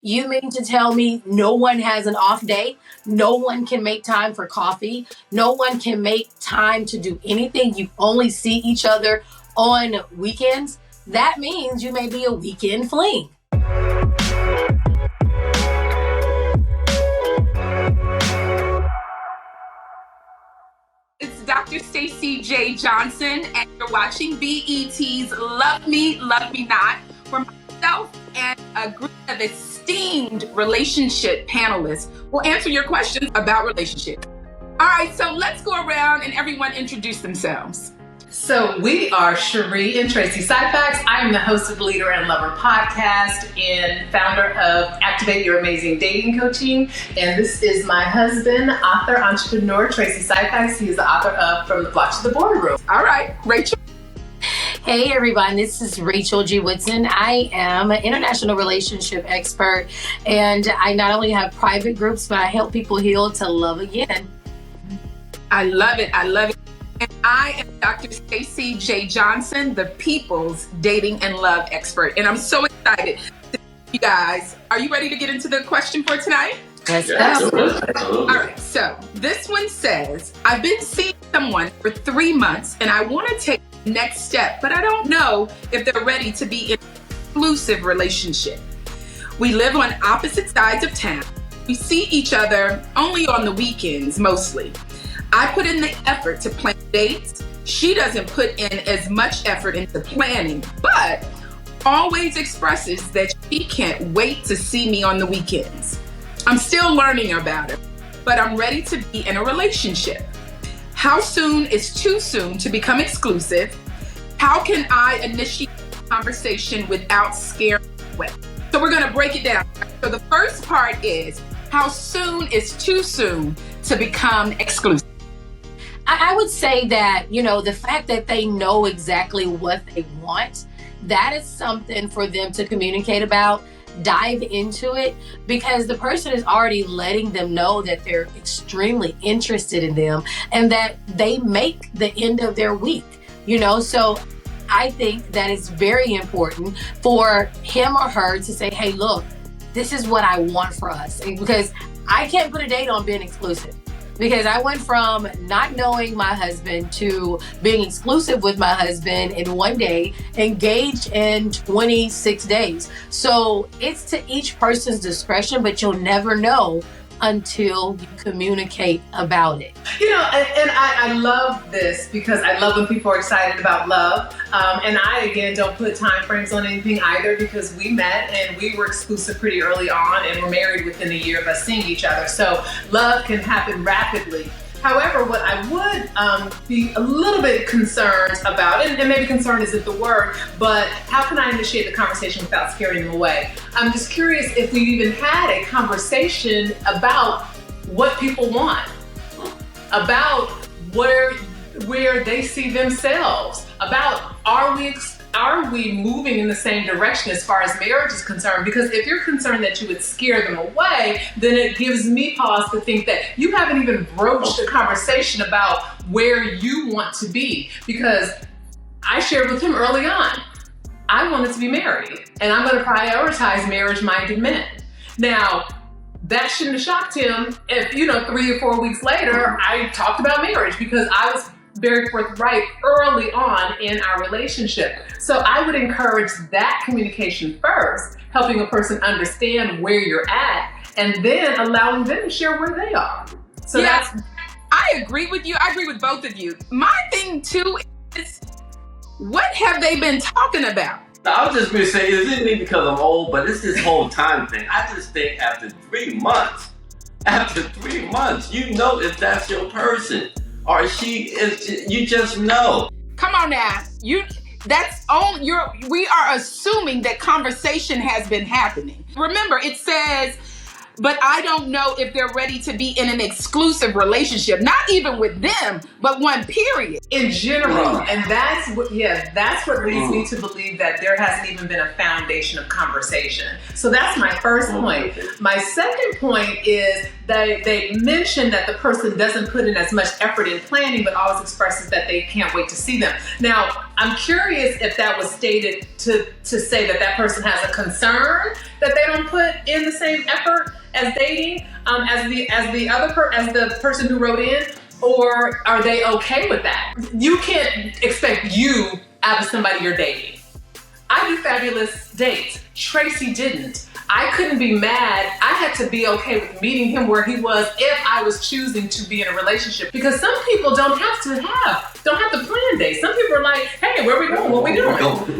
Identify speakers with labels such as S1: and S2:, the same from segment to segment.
S1: You mean to tell me no one has an off day? No one can make time for coffee? No one can make time to do anything? You only see each other on weekends? That means you may be a weekend fling.
S2: It's Dr. Staci Jae Johnson, and you're watching BET's Love Me, Love Me Not, where myself and a group of esteemed relationship panelists will answer your questions about relationships. All right, so let's go around and everyone introduce themselves.
S3: So we are Cheri and Tracey Syphax. I am the host of the Leader and Lover podcast and founder of Activate Your Amazing Dating Coaching. And this is my husband, author, entrepreneur, Tracey Syphax. He is the author of From the Block to the Boardroom.
S2: All right, Rachel.
S1: Hey everyone, this is Rachel G. Woodson. I am an international relationship expert, and I not only have private groups, but I help people heal to love again.
S2: I love it. I love it. And I am Dr. Staci Jae Johnson, the people's dating and love expert. And I'm so excited. You guys, are you ready to get into the question for tonight?
S1: Yes.
S2: All right, so this one says, I've been seeing someone for 3 months and I want to take the next step, but I don't know if they're ready to be in an exclusive relationship. We live on opposite sides of town. We see each other only on the weekends, mostly. I put in the effort to plan dates. She doesn't put in as much effort into planning, but always expresses that she can't wait to see me on the weekends. I'm still learning about her, but I'm ready to be in a relationship. How soon is too soon to become exclusive? How can I initiate a conversation without scaring away? So we're gonna break it down. So the first part is, how soon is too soon to become exclusive?
S1: I would say that, the fact that they know exactly what they want, that is something for them to communicate about, dive into it, because the person is already letting them know that they're extremely interested in them and that they make the end of their week, so I think that it's very important for him or her to say, hey, look, this is what I want for us. Because I can't put a date on being exclusive. Because I went from not knowing my husband to being exclusive with my husband in 1 day, engaged in 26 days. So it's to each person's discretion, but you'll never know until you communicate about it.
S3: And I love this because I love when people are excited about love. And I, again, don't put time frames on anything either, because we met and we were exclusive pretty early on and were married within a year of us seeing each other. So love can happen rapidly. However, what I would be a little bit concerned about, and maybe concerned isn't the word, but how can I initiate the conversation without scaring them away? I'm just curious if we've even had a conversation about what people want, about where they see themselves, about are we moving in the same direction as far as marriage is concerned? Because if you're concerned that you would scare them away, then it gives me pause to think that you haven't even broached a conversation about where you want to be. Because I shared with him early on, I wanted to be married, and I'm going to prioritize marriage-minded men. Now, that shouldn't have shocked him if, 3 or 4 weeks later, I talked about marriage, because I was very forthright early on in our relationship. So I would encourage that communication first, helping a person understand where you're at, and then allowing them to share where they are. So
S2: I agree with you. I agree with both of you. My thing too is, what have they been talking about?
S4: I was just going to say, is it me because I'm old, but it's this whole time thing. I just think after 3 months, you know if that's your person. Or you just know.
S2: Come on now. We are assuming that conversation has been happening. Remember, it says, but I don't know if they're ready to be in an exclusive relationship, not even with them, but one period.
S3: In general. And that's what leads me to believe that there hasn't even been a foundation of conversation. So that's my first point. My second point is that they mentioned that the person doesn't put in as much effort in planning, but always expresses that they can't wait to see them. Now, I'm curious if that was stated to say that that person has a concern that they don't put in the same effort as dating as the person who wrote in, or are they okay with that? You can't expect you out of somebody you're dating. I do fabulous dates. Tracey didn't. I couldn't be mad. I had to be okay with meeting him where he was if I was choosing to be in a relationship. Because some people don't have to plan dates. Some people are like, hey, where we going? What we doing?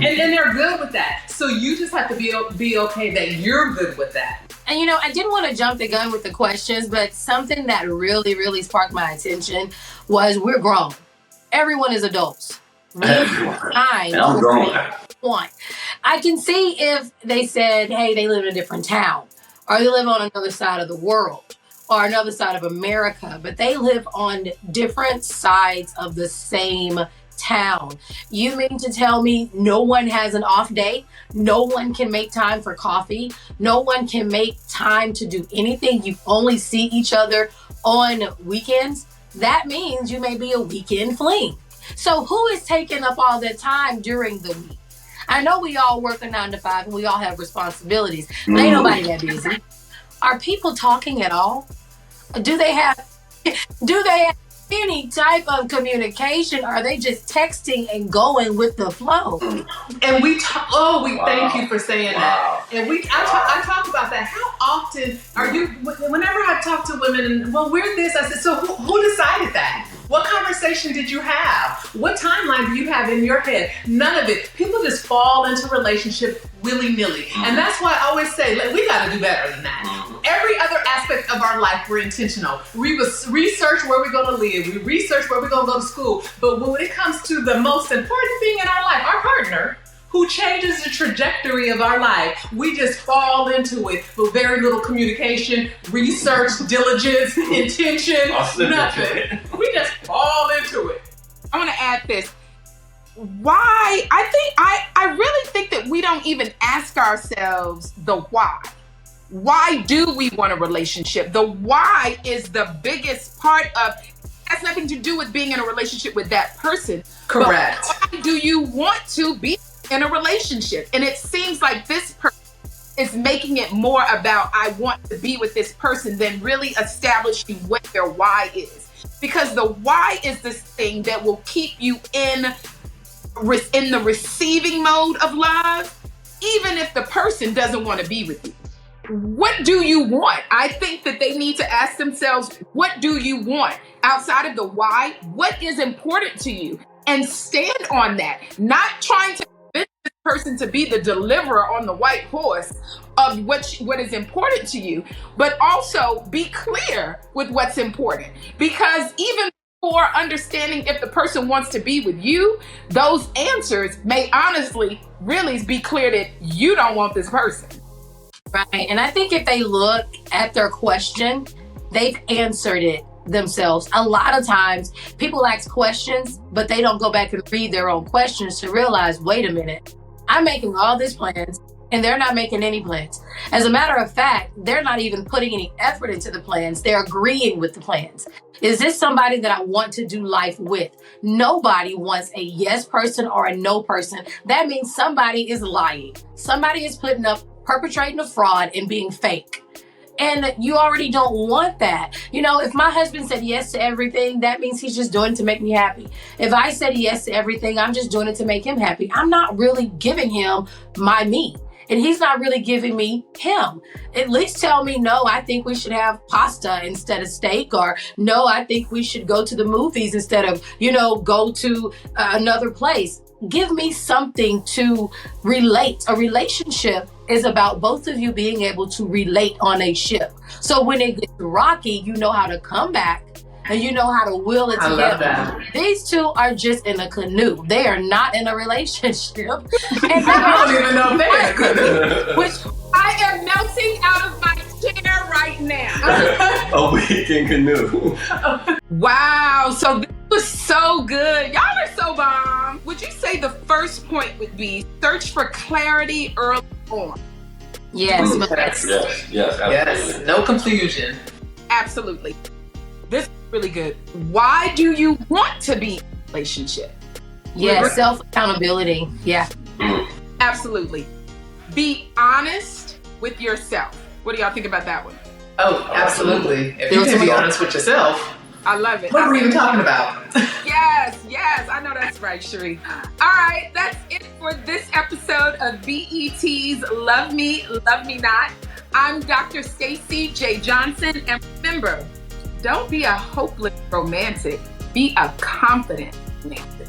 S3: And they're good with that. So you just have to be okay that you're good with that.
S1: And I didn't want to jump the gun with the questions, but something that really, really sparked my attention was we're grown. Everyone is adults. I'm grown. I can see if they said, hey, they live in a different town, or they live on another side of the world, or another side of America, but they live on different sides of the same town. You mean to tell me no one has an off day? No one can make time for coffee? No one can make time to do anything? You only see each other on weekends? That means you may be a weekend fling. So who is taking up all that time during the week? I know we all work a 9 to 5 and we all have responsibilities, but ain't nobody that busy. Are people talking at all? Do they have any type of communication? Are they just texting and going with the flow?
S3: And thank you for saying that. And I talk about that. How often are you, whenever I talk to women, well, we're this, I said, so who decided that? What conversation did you have? What timeline do you have in your head? None of it. People just fall into relationship willy-nilly. And that's why I always say, we gotta do better than that. Every other aspect of our life, we're intentional. We research where we're gonna live. We research where we're gonna go to school. But when it comes to the most important thing in our life, our partner, who changes the trajectory of our life, we just fall into it with very little communication, research, diligence, intention, nothing. We just fall into it.
S2: I want to add this. Why? I really think that we don't even ask ourselves the why. Why do we want a relationship? The why is the biggest part of, it has nothing to do with being in a relationship with that person.
S3: Correct.
S2: But why do you want to be in a relationship? And it seems like this person is making it more about I want to be with this person than really establishing what their why is. Because the why is this thing that will keep you in the receiving mode of love, even if the person doesn't want to be with you. What do you want? I think that they need to ask themselves, what do you want? Outside of the why, what is important to you? And stand on that. Not trying to convince this person to be the deliverer on the white horse of what is important to you, but also be clear with what's important. Because even before understanding if the person wants to be with you, those answers may honestly really be clear that you don't want this person.
S1: Right. And I think if they look at their question, they've answered it themselves. A lot of times people ask questions, but they don't go back and read their own questions to realize, wait a minute, I'm making all these plans and they're not making any plans. As a matter of fact, they're not even putting any effort into the plans. They're agreeing with the plans. Is this somebody that I want to do life with? Nobody wants a yes person or a no person. That means somebody is lying. Somebody is perpetrating a fraud and being fake. And you already don't want that. If my husband said yes to everything, that means he's just doing it to make me happy. If I said yes to everything, I'm just doing it to make him happy. I'm not really giving him my me. And he's not really giving me him. At least tell me, no, I think we should have pasta instead of steak, or no, I think we should go to the movies instead of, go to another place. Give me something to relate. A relationship is about both of you being able to relate on a ship. So when it gets rocky, you know how to come back and you know how to will it together.
S3: I love that.
S1: These two are just in a canoe. They are not in a relationship. And
S3: I don't even know if they're in a canoe.
S2: Which I am melting out of my chair right now.
S4: A weekend canoe.
S2: Wow, so this was so good. Y'all are so bomb. Would you say the first point would be search for clarity early on?
S1: Yes.
S4: Yes, absolutely.
S3: Yes, no confusion.
S2: Absolutely. This is really good. Why do you want to be in a relationship?
S1: Yeah, self accountability. Yeah.
S2: Absolutely. Be honest with yourself. What do y'all think about that one?
S3: Oh, absolutely. If you can be honest with yourself,
S2: I love it.
S3: what are we even talking about?
S2: Yes, I know that's right, Cheri. All right, that's it for this episode of BET's Love Me, Love Me Not. I'm Dr. Staci Jae Johnson, and remember, don't be a hopeless romantic, be a confident romantic.